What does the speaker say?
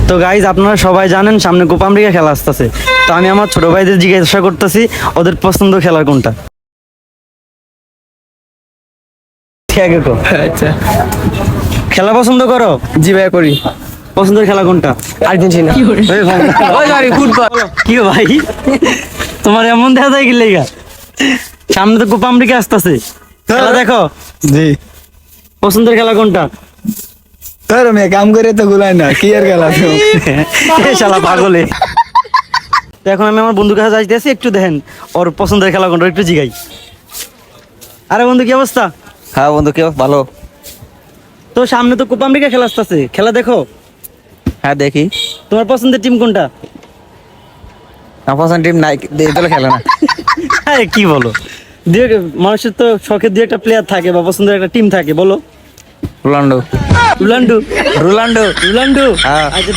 তো গাইজ আপনারা সবাই জানেন সামনে কোপা আমেরিকা খেলা আসতেছে। তো আমি আমার ছোট ভাইদের জিজ্ঞাসা করতেছি ওদের পছন্দ খেলা কোনটা। ঠিক আছে গো। আচ্ছা, খেলা পছন্দ করো? জি ভাই করি। পছন্দের খেলা কোনটা? আর্জেন্টিনা। এই ভাই, ওই সরি, ফুটবল। কি গো ভাই, তোমার এমন দেখা যায় কি লেগা? সামনে তো কোপা আমেরিকা আসতেছে, খেলা দেখো। জি পছন্দের খেলা কোনটা? তোর মেয়ে কাম করে তো গুলাই না কি আর গেল এ শালা পাগলে। তো এখন আমি আমার বন্ধুর কাছে যাইতেছি, একটু দেখেন ওর পছন্দের খেলা কোনটা একটু জিগাই। আরে বন্ধু কি অবস্থা? হ্যাঁ বন্ধু, কেউ ভালো? তো সামনে তো কোপা আমেরিকা খেলা আসতেছে, খেলা দেখো। হ্যাঁ দেখি। তোমার পছন্দের টিম কোনটা? আমার পছন্দ টিম নাই, এগুলো খেলে না। হ্যাঁ কি বলো, মানুষের তো শখের দুই একটা প্লেয়ার থাকে বা পছন্দের একটা টিম থাকে, বলো। রোনাল্ডো। রোনাল্ডো। রোনাল্ডো। রোনাল্ডো। হ্যাঁ। আচ্ছা